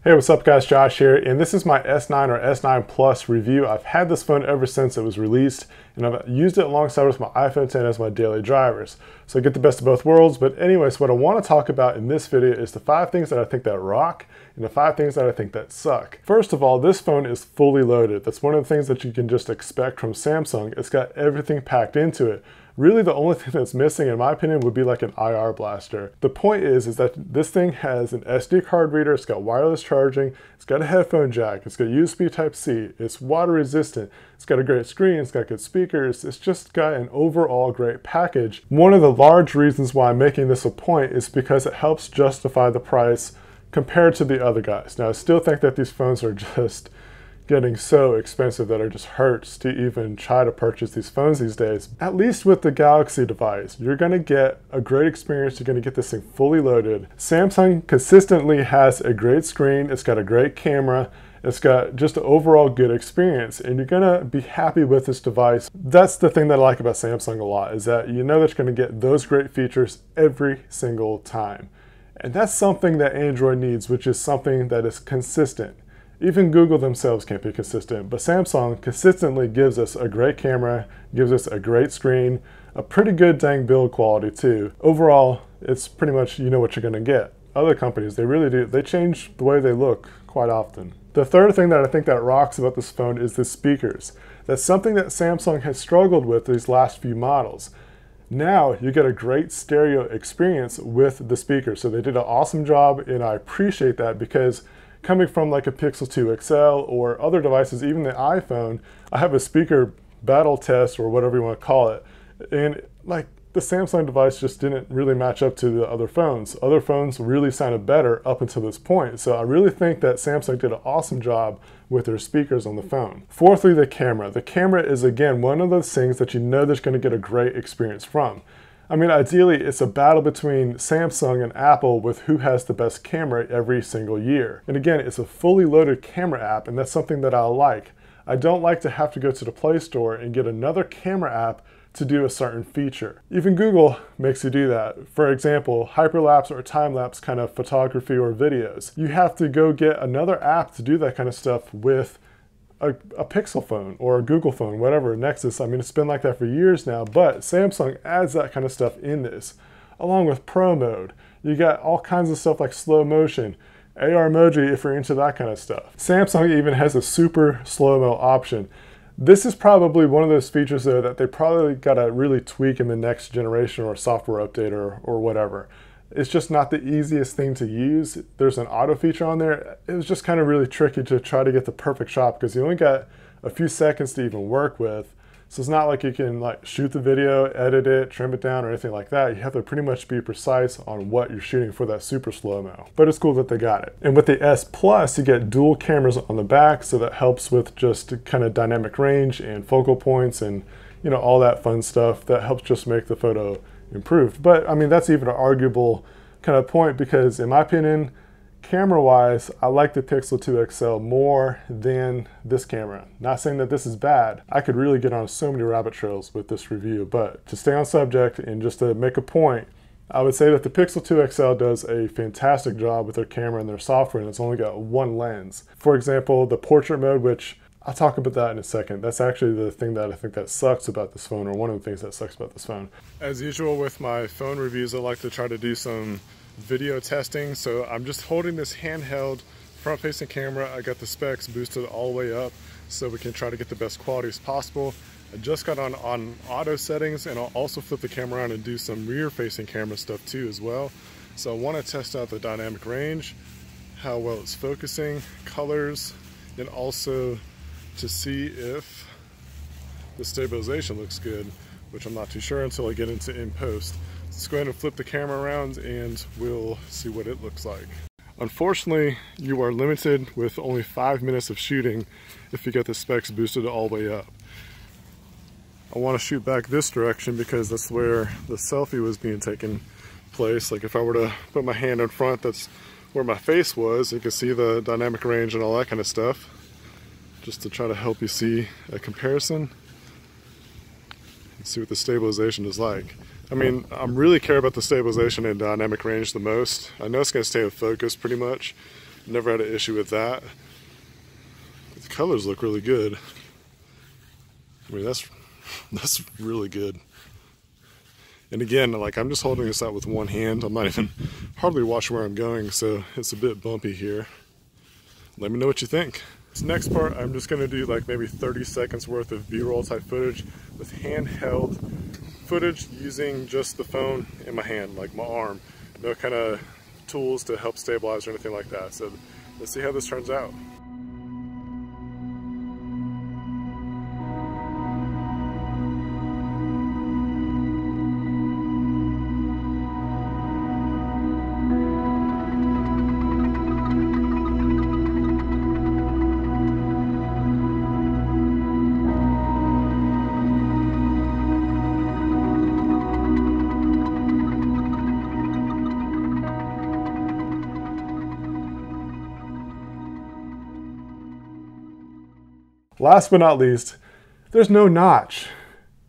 Hey, what's up guys, Josh here, and this is my S9 or S9 Plus review. I've had this phone ever since it was released, and I've used it alongside with my iPhone 10 as my daily drivers. So I get the best of both worlds, but anyways, what I want to talk about in this video is the 5 things that I think that rock, and the 5 things that I think that suck. First of all, this phone is fully loaded. That's one of the things that you can just expect from Samsung. It's got everything packed into it. Really, the only thing that's missing, in my opinion, would be like an IR blaster. The point is that this thing has an SD card reader, it's got wireless charging, it's got a headphone jack, it's got USB Type-C, it's water resistant, it's got a great screen, it's got good speakers, it's just got an overall great package. One of the large reasons why I'm making this a point is because it helps justify the price compared to the other guys. Now, I still think that these phones are just getting so expensive that it just hurts to even try to purchase these phones these days. At least with the Galaxy device, you're gonna get a great experience. You're gonna get this thing fully loaded. Samsung consistently has a great screen. It's got a great camera. It's got just an overall good experience, and you're gonna be happy with this device. That's the thing that I like about Samsung a lot, is that you know that you're gonna get those great features every single time. And that's something that Android needs, which is something that is consistent. Even Google themselves can't be consistent, but Samsung consistently gives us a great camera, gives us a great screen, a pretty good dang build quality too. Overall, it's pretty much, you know what you're gonna get. Other companies, they really do, they change the way they look quite often. The third thing that I think that rocks about this phone is the speakers. That's something that Samsung has struggled with these last few models. Now you get a great stereo experience with the speakers. So they did an awesome job, and I appreciate that, because coming from like a Pixel 2 XL or other devices, even the iPhone, I have a speaker battle test or whatever you want to call it. And like the Samsung device just didn't really match up to the other phones. Other phones really sounded better up until this point. So I really think that Samsung did an awesome job with their speakers on the phone. Fourthly, the camera. The camera is, again, one of those things that you know that you're going to get a great experience from. I mean, ideally, it's a battle between Samsung and Apple with who has the best camera every single year. And again, it's a fully loaded camera app, and that's something that I like. I don't like to have to go to the Play Store and get another camera app to do a certain feature. Even Google makes you do that. For example, hyperlapse or time-lapse kind of photography or videos. You have to go get another app to do that kind of stuff with a Pixel phone or a Google phone, whatever, Nexus. I mean, it's been like that for years now, but Samsung adds that kind of stuff in this, along with Pro Mode. You got all kinds of stuff like slow motion, AR emoji if you're into that kind of stuff. Samsung even has a super slow-mo option. This is probably one of those features though that they probably gotta really tweak in the next generation or software update or whatever. It's just not the easiest thing to use. There's an auto feature on there. It was just kind of really tricky to try to get the perfect shot because you only got a few seconds to even work with. So it's not like you can like shoot the video, edit it, trim it down or anything like that. You have to pretty much be precise on what you're shooting for that super slow-mo. But it's cool that they got it. And with the S Plus, you get dual cameras on the back, so that helps with just kind of dynamic range and focal points and, you know, all that fun stuff that helps just make the photo improved. But I mean, that's even an arguable kind of point, because in my opinion, camera-wise, I like the Pixel 2 XL more than this camera. Not saying that this is bad. I could really get on so many rabbit trails with this review, but to stay on subject and just to make a point, I would say that the Pixel 2 XL does a fantastic job with their camera and their software, and it's only got one lens. For example, the portrait mode, which I'll talk about that in a second. That's actually the thing that I think that sucks about this phone, or one of the things that sucks about this phone. As usual with my phone reviews, I like to try to do some video testing. So I'm just holding this handheld front-facing camera. I got the specs boosted all the way up so we can try to get the best quality as possible. I just got on auto settings, and I'll also flip the camera around and do some rear-facing camera stuff too as well. So I want to test out the dynamic range, how well it's focusing, colors, and also to see if the stabilization looks good, which I'm not too sure until I get into in post. Let's go ahead and flip the camera around and we'll see what it looks like. Unfortunately, you are limited with only 5 minutes of shooting if you get the specs boosted all the way up. I want to shoot back this direction because that's where the selfie was being taken place. Like if I were to put my hand in front, that's where my face was. You can see the dynamic range and all that kind of stuff, just to try to help you see a comparison and see what the stabilization is like. I mean, I really care about the stabilization and dynamic range the most. I know it's going to stay in focus pretty much, Never had an issue with that. The colors look really good. I mean, that's really good. And again, like, I'm just holding this out with one hand. I'm not even hardly watching where I'm going, so it's a bit bumpy here. Let me know what you think. This next part, I'm just gonna do like maybe 30 seconds worth of B-roll type footage with handheld footage using just the phone in my hand, like my arm. No kind of tools to help stabilize or anything like that. So let's see how this turns out. Last but not least, there's no notch.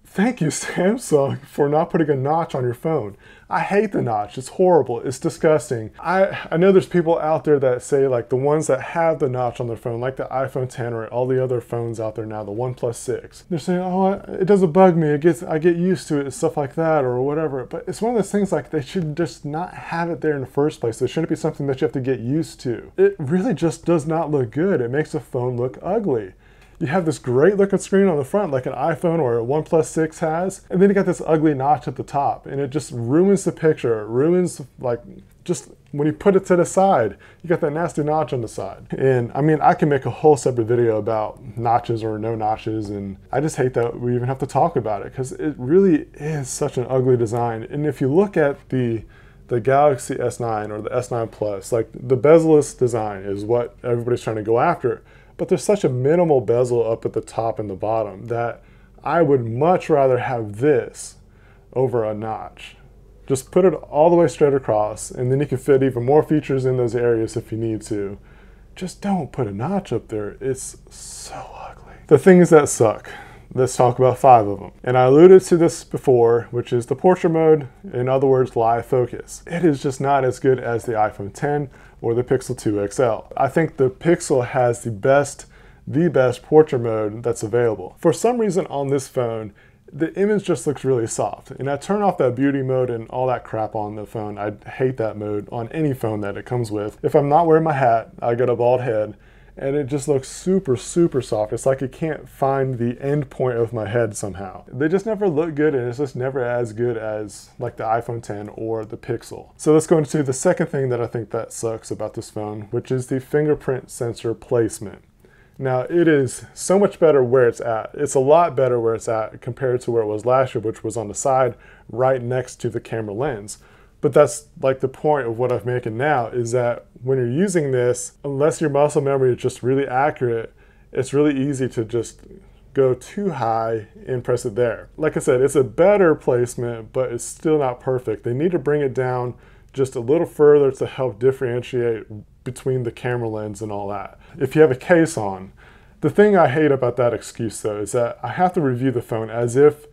Thank you, Samsung, for not putting a notch on your phone. I hate the notch. It's horrible. It's disgusting. I know there's people out there that say, like, the ones that have the notch on their phone, like the iPhone 10 or all the other phones out there now, the OnePlus 6. They're saying, oh, it doesn't bug me. I get used to it and stuff like that or whatever. But it's one of those things, like, they should just not have it there in the first place. It shouldn't be something that you have to get used to. It really just does not look good. It makes the phone look ugly. You have this great looking screen on the front like an iPhone or a OnePlus 6 has, and then you got this ugly notch at the top, and it just ruins the picture. It ruins, like, just when you put it to the side, you got that nasty notch on the side. And I mean, I can make a whole separate video about notches or no notches, and I just hate that we even have to talk about it because it really is such an ugly design. And if you look at the Galaxy S9 or the S9 Plus, like, the bezel-less design is what everybody's trying to go after. But there's such a minimal bezel up at the top and the bottom that I would much rather have this over a notch. Just put it all the way straight across, and then you can fit even more features in those areas if you need to. Just don't put a notch up there. It's so ugly. The things that suck. Let's talk about 5 of them. And I alluded to this before, which is the portrait mode, in other words, live focus. It is just not as good as the iPhone 10 or the Pixel 2 XL. I think the Pixel has the best portrait mode that's available. For some reason on this phone, the image just looks really soft. And I turn off that beauty mode and all that crap on the phone. I hate that mode on any phone that it comes with. If I'm not wearing my hat, I got a bald head, and it just looks super, super soft. It's like it can't find the end point of my head somehow. They just never look good, and it's just never as good as like the iPhone 10 or the Pixel. So let's go into the second thing that I think that sucks about this phone, which is the fingerprint sensor placement. Now, it is so much better where it's at. It's a lot better where it's at compared to where it was last year, which was on the side right next to the camera lens. But that's like the point of what I'm making now, is that when you're using this, unless your muscle memory is just really accurate, it's really easy to just go too high and press it there. Like I said, it's a better placement, but it's still not perfect. They need to bring it down just a little further to help differentiate between the camera lens and all that. If you have a case on, the thing I hate about that excuse though is that I have to review the phone as if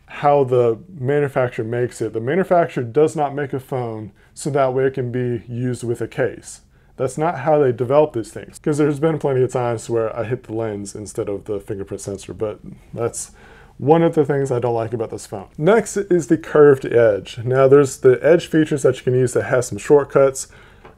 how the manufacturer makes it. The manufacturer does not make a phone so that way it can be used with a case. That's not how they develop these things. Because there's been plenty of times where I hit the lens instead of the fingerprint sensor, but that's one of the things I don't like about this phone. Next is the curved edge. Now there's the edge features that you can use that has some shortcuts.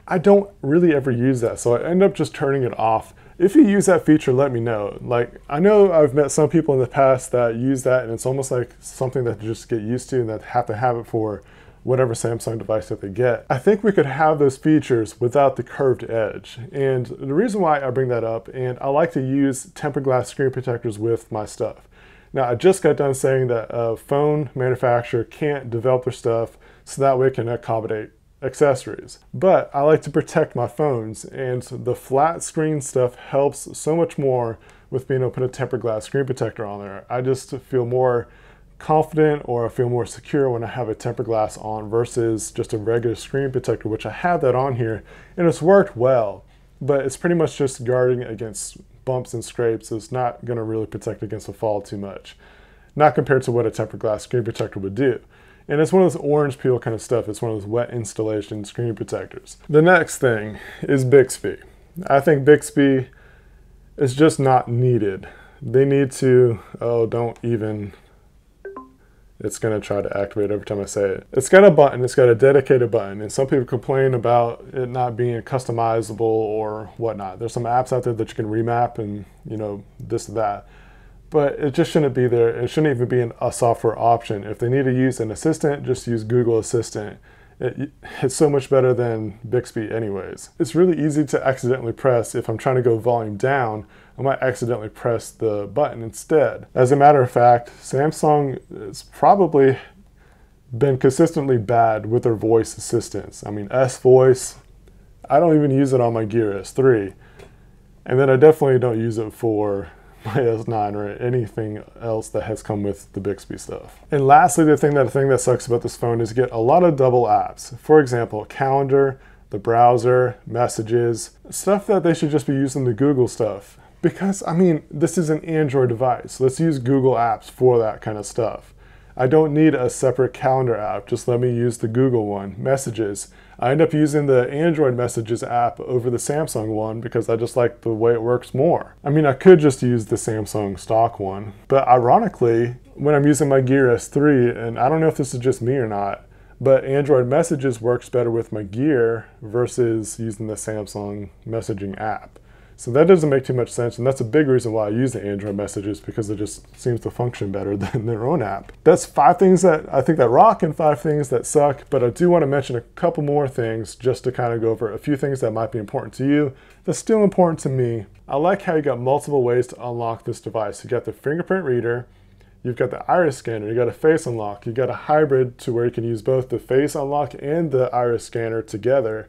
I don't really ever use that, so I end up just turning it off. If you use that feature, let me know. Like, I know I've met some people in the past that use that, and it's almost like something that you just get used to and that have to have it for whatever Samsung device that they get. I think we could have those features without the curved edge. And the reason why I bring that up, and I like to use tempered glass screen protectors with my stuff. Now, I just got done saying that a phone manufacturer can't develop their stuff so that way it can accommodate accessories. But I like to protect my phones, and the flat screen stuff helps so much more with being able to put a tempered glass screen protector on there. I just feel more confident, or I feel more secure when I have a tempered glass on versus just a regular screen protector, which I have that on here and it's worked well, but it's pretty much just guarding against bumps and scrapes. It's not going to really protect against a fall too much, not compared to what a tempered glass screen protector would do. And it's one of those orange peel kind of stuff. It's one of those wet installation screen protectors. The next thing is Bixby. I think Bixby is just not needed. They need to, oh, don't even, it's gonna try to activate every time I say it. It's got a button, it's got a dedicated button, and some people complain about it not being customizable or whatnot. There's some apps out there that you can remap and, you know, this or that. But it just shouldn't be there. It shouldn't even be a software option. If they need to use an assistant, just use Google Assistant. It's so much better than Bixby anyways. It's really easy to accidentally press. If I'm trying to go volume down, I might accidentally press the button instead. As a matter of fact, Samsung has probably been consistently bad with their voice assistants. I mean, S-Voice, I don't even use it on my Gear S3. And then I definitely don't use it for my S9 or anything else that has come with the Bixby stuff. And lastly, the thing that sucks about this phone is you get a lot of double apps. For example, calendar, the browser, messages, stuff that they should just be using the Google stuff. Because, I mean, this is an Android device. Let's use Google apps for that kind of stuff. I don't need a separate calendar app. Just let me use the Google one. Messages. I end up using the Android Messages app over the Samsung one because I just like the way it works more. I mean, I could just use the Samsung stock one, but ironically, when I'm using my Gear S3, and I don't know if this is just me or not, but Android Messages works better with my Gear versus using the Samsung messaging app. So that doesn't make too much sense, and that's a big reason why I use the Android Messages, because it just seems to function better than their own app. That's 5 things that I think that rock and 5 things that suck, but I do want to mention a couple more things just to kind of go over a few things that might be important to you that's still important to me. I like how you got multiple ways to unlock this device. You got the fingerprint reader, you've got the iris scanner, you got a face unlock, you got a hybrid to where you can use both the face unlock and the iris scanner together,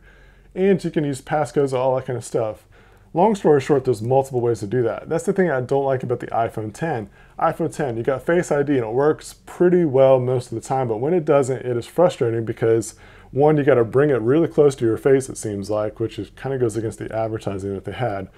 and you can use passcodes, all that kind of stuff. Long story short, there's multiple ways to do that. That's the thing I don't like about the iPhone 10. iPhone 10, you got Face ID and it works pretty well most of the time, but when it doesn't, it is frustrating because one, you got to bring it really close to your face, it seems like, which is, kind of goes against the advertising that they had.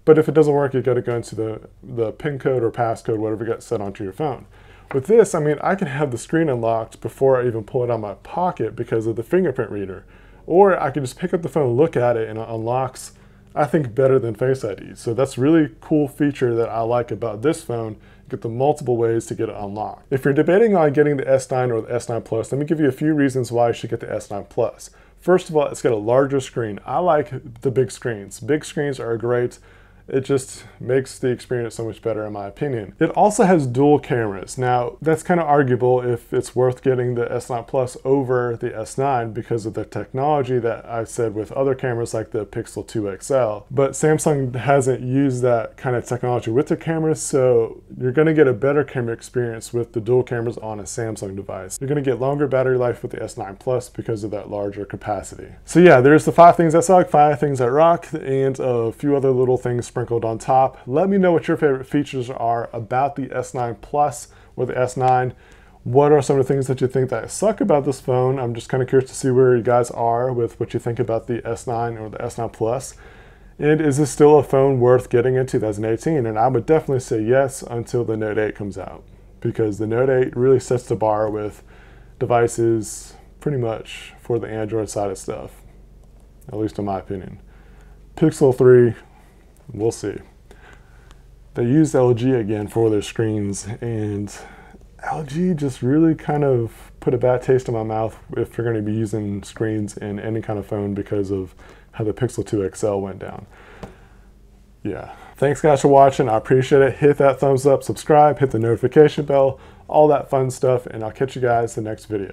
But if it doesn't work, you got to go into the PIN code or passcode, whatever you got set onto your phone. With this, I mean, I can have the screen unlocked before I even pull it out of my pocket because of the fingerprint reader. Or I can just pick up the phone, look at it, and it unlocks, I think, better than Face ID. So that's a really cool feature that I like about this phone. You get the multiple ways to get it unlocked. If you're debating on getting the S9 or the S9 Plus, let me give you a few reasons why you should get the S9 Plus. First of all, it's got a larger screen. I like the big screens. Big screens are great. It just makes the experience so much better in my opinion. It also has dual cameras. Now, that's kind of arguable if it's worth getting the S9 Plus over the S9 because of the technology that I've said with other cameras like the Pixel 2 XL. But Samsung hasn't used that kind of technology with their cameras, so you're going to get a better camera experience with the dual cameras on a Samsung device. You're going to get longer battery life with the S9 Plus because of that larger capacity. So yeah, there's the 5 things that suck, 5 things that rock, and a few other little things sprinkled on top. Let me know what your favorite features are about the S9 Plus or the S9. What are some of the things that you think that suck about this phone? I'm just kind of curious to see where you guys are with what you think about the S9 or the S9 Plus. And is this still a phone worth getting in 2018? And I would definitely say yes until the Note 8 comes out, because the Note 8 really sets the bar with devices pretty much for the Android side of stuff, at least in my opinion. Pixel 3, we'll see. They used LG again for their screens, and LG just really kind of put a bad taste in my mouth if they're going to be using screens in any kind of phone because of how the Pixel 2 XL went down. Yeah. Thanks guys for watching. I appreciate it. Hit that thumbs up, subscribe, hit the notification bell, all that fun stuff, and I'll catch you guys in the next video.